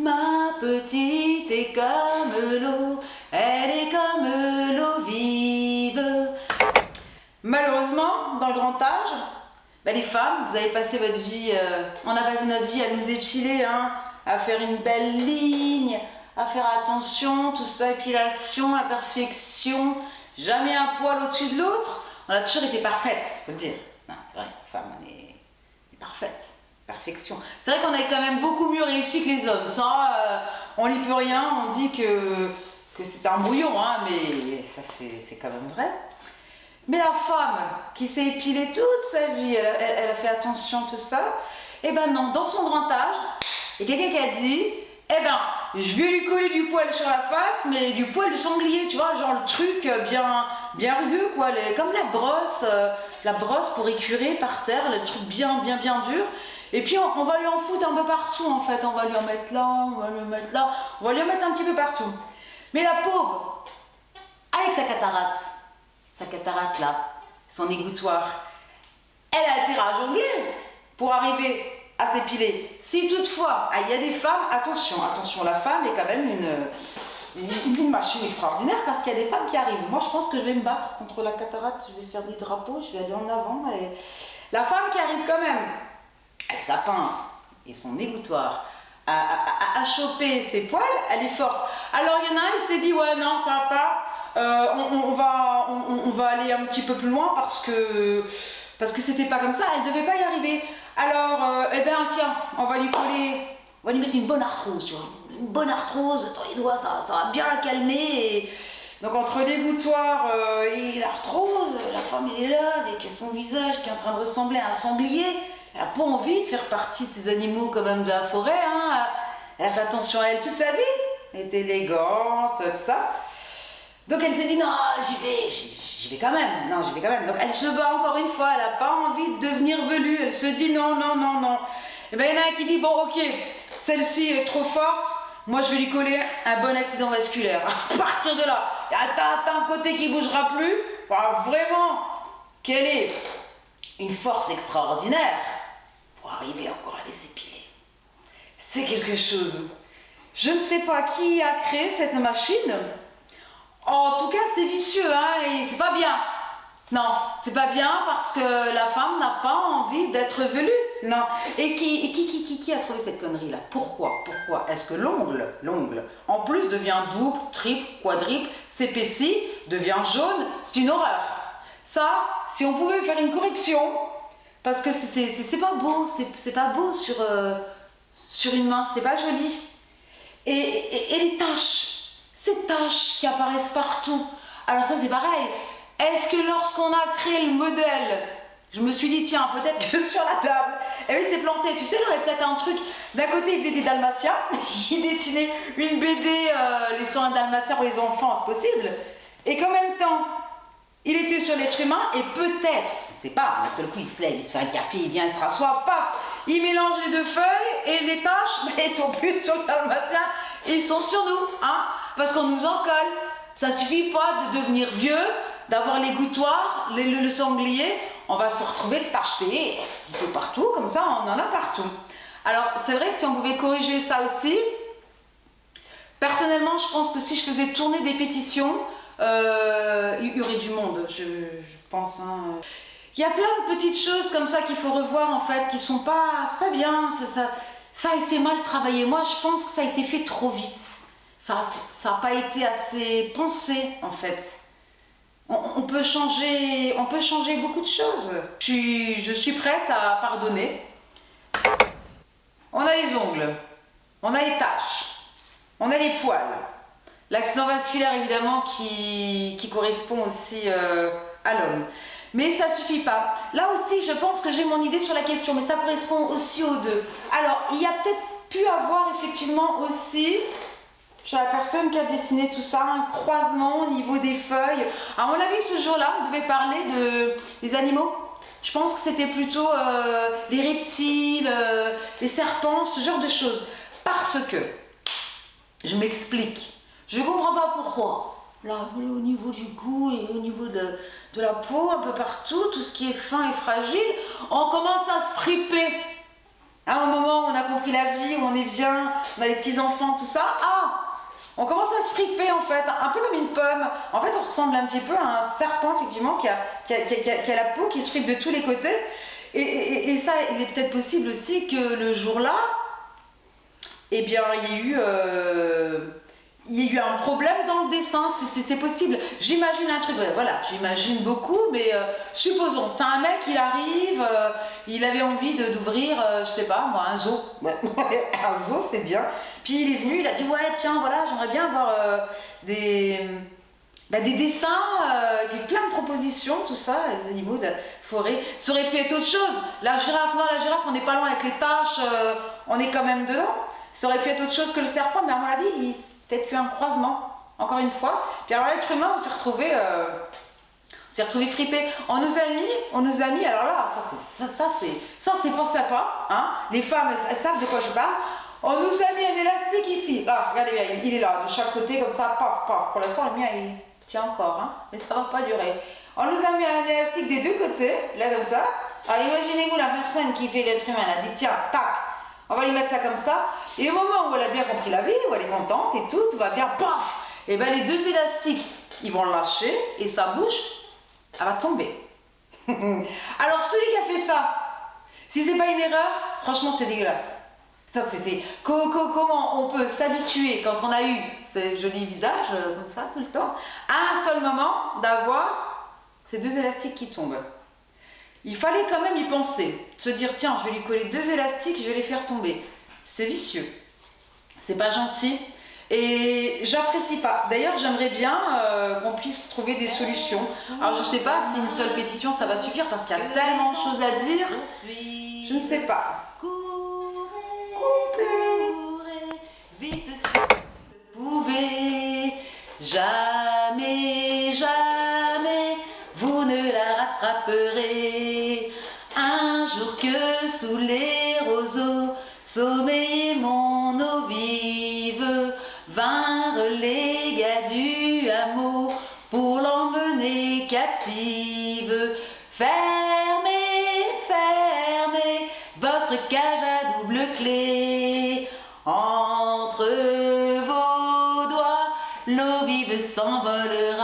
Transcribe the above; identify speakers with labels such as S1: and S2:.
S1: Ma petite est comme l'eau, elle est comme l'eau vive. Malheureusement, dans le grand âge, les femmes, vous avez passé votre vie, on a passé notre vie à nous épiler, hein, à faire une belle ligne, à faire attention, tout ça, épilation, la perfection, jamais un poil au-dessus de l'autre. On a toujours été parfaite, faut le dire. Non, c'est vrai, les femmes, on est parfaite. Perfection. C'est vrai qu'on a quand même beaucoup mieux réussi que les hommes. Ça, on n'y peut rien, on dit que c'est un brouillon, hein, mais ça c'est quand même vrai. Mais la femme qui s'est épilée toute sa vie, elle a fait attention, tout ça, eh ben non, dans son grand âge, il y a quelqu'un qui a dit, eh ben, je vais lui coller du poil sur la face, mais du poil de sanglier, tu vois, genre le truc bien rugueux, quoi, comme la brosse pour écurer par terre, le truc bien dur. Et puis on va lui en foutre un peu partout, en fait, on va lui en mettre là, on va lui en mettre là, on va lui en mettre un petit peu partout. Mais la pauvre, avec sa cataracte là, son égouttoir, elle a intérêt à jongler pour arriver à s'épiler. Si toutefois, il y a des femmes, attention, la femme est quand même une machine extraordinaire parce qu'il y a des femmes qui arrivent. Moi, je pense que je vais me battre contre la cataracte, je vais faire des drapeaux, je vais aller en avant. Et la femme qui arrive quand même, avec sa pince et son égouttoir, à choper ses poils, elle est forte. Alors, il y en a un, il s'est dit, ouais, non, ça va pas. On va aller un petit peu plus loin parce que c'était pas comme ça, elle devait pas y arriver. Alors, eh ben tiens, on va lui mettre une bonne arthrose, tu vois, une bonne arthrose dans les doigts, ça va bien la calmer. Et donc entre l'égouttoir et l'arthrose, la femme elle est là avec son visage qui est en train de ressembler à un sanglier. Elle n'a pas envie de faire partie de ces animaux quand même de la forêt, hein. Elle a fait attention à elle toute sa vie, elle est élégante, tout ça. Donc elle s'est dit, non, j'y vais quand même, Donc elle se bat encore une fois, elle n'a pas envie de devenir velue, elle se dit non. Et bien il y en a un qui dit, bon ok, celle-ci est trop forte, moi je vais lui coller un bon accident vasculaire. À partir de là, t'as un côté qui ne bougera plus, vraiment, quelle est une force extraordinaire pour arriver encore à les s'épiler. C'est quelque chose. Je ne sais pas qui a créé cette machine. En tout cas, c'est vicieux, hein, et c'est pas bien. Non, c'est pas bien parce que la femme n'a pas envie d'être velue. Non. Et qui a trouvé cette connerie-là? Pourquoi est-ce que l'ongle, en plus devient double, triple, quadruple, s'épaissit, devient jaune? C'est une horreur. Ça, si on pouvait faire une correction, parce que c'est pas beau, c'est pas beau sur une main, c'est pas joli. Et les taches. Ces taches qui apparaissent partout. Alors ça c'est pareil. Est-ce que lorsqu'on a créé le modèle, je me suis dit tiens peut-être que sur la table, eh oui c'est planté. Tu sais il aurait peut-être un truc. D'un côté il faisait des dalmatiens, il dessinait une BD les 101 dalmatiens pour les enfants, c'est possible. Et qu'en même temps il était sur l'être humain et peut-être, je sais pas, d'un seul coup il se lève, il se fait un café, il vient, il se rassoit, paf, il mélange les deux feuilles et les taches, ils sont plus sur le dalmatien, ils sont sur nous, hein. Parce qu'on nous en colle. Ça suffit pas de devenir vieux, d'avoir l'égouttoir, le sanglier, on va se retrouver tacheté un petit peu partout, comme ça on en a partout. Alors c'est vrai que si on pouvait corriger ça aussi, personnellement je pense que si je faisais tourner des pétitions, il y aurait du monde, je pense. Hein. Il y a plein de petites choses comme ça qu'il faut revoir en fait, qui sont pas, c'est pas bien, ça a été mal travaillé. Moi je pense que ça a été fait trop vite. Ça n'a pas été assez pensé en fait. On peut changer beaucoup de choses. Je suis prête à pardonner. On a les ongles, on a les taches, on a les poils. L'accident vasculaire évidemment qui correspond aussi à l'homme. Mais ça suffit pas. Là aussi je pense que j'ai mon idée sur la question, mais ça correspond aussi aux deux. Alors il y a peut-être pu avoir effectivement aussi... Chez la personne qui a dessiné tout ça, un croisement au niveau des feuilles. À mon avis, ce jour-là, on devait parler des animaux. Je pense que c'était plutôt les reptiles, les serpents, ce genre de choses. Parce que, je m'explique, je ne comprends pas pourquoi. Là, au niveau du cou et au niveau de la peau, un peu partout, tout ce qui est fin et fragile, on commence à se friper. À un moment, on a compris pris la vie, où on est bien, on a les petits-enfants, tout ça. Ah, on commence à se friper en fait, un peu comme une pomme. En fait, on ressemble un petit peu à un serpent, effectivement, qui a la peau qui se fripe de tous les côtés. Et ça, il est peut-être possible aussi que le jour-là, eh bien, il y a eu un problème dans le dessin, c'est possible. J'imagine un truc, voilà, j'imagine beaucoup, mais supposons, t'as un mec, il arrive, il avait envie d'ouvrir, je sais pas, moi, un zoo. Ouais. Un zoo, c'est bien. Puis il est venu, il a dit, ouais, tiens, voilà, j'aimerais bien avoir des dessins, il fait plein de propositions, tout ça, les animaux de forêt. Ça aurait pu être autre chose. La girafe, non, la girafe, on n'est pas loin avec les taches, on est quand même dedans. Ça aurait pu être autre chose que le serpent, mais à mon avis, peut-être eu un croisement, encore une fois. Puis alors l'être humain, on s'est retrouvé fripé. On nous a mis, alors là, ça c'est pas sympa, hein. Les femmes, elles savent de quoi je parle. On nous a mis un élastique ici, là, regardez bien, il est là, de chaque côté, comme ça, paf, paf. Pour l'instant, le mien, il tient encore, hein, mais ça va pas durer. On nous a mis un élastique des deux côtés, là, comme ça. Alors imaginez-vous la personne qui fait l'être humain, elle a dit, tiens, tac, on va lui mettre ça comme ça, et au moment où elle a bien compris la vie, où elle est contente et tout va bien, paf, et bien les deux élastiques, ils vont lâcher, et sa bouche, elle va tomber. Alors celui qui a fait ça, si c'est pas une erreur, franchement c'est dégueulasse. Comment on peut s'habituer, quand on a eu ce joli visage, comme ça, tout le temps, à un seul moment, d'avoir ces deux élastiques qui tombent. Il fallait quand même y penser, se dire tiens, je vais lui coller deux élastiques, je vais les faire tomber. C'est vicieux, c'est pas gentil et j'apprécie pas. D'ailleurs, j'aimerais bien qu'on puisse trouver des solutions. Alors, je sais pas si une seule pétition ça va suffire parce qu'il y a tellement de choses à dire. Je ne sais pas. Courez, vite si vous pouvez, jamais, jamais. Vous ne la rattraperez. Un jour que sous les roseaux, sommeillait mon eau vive, vinrent les gars du hameau pour l'emmener captive. Fermez, fermez votre cage à double clé. Entre vos doigts, l'eau vive s'envolera.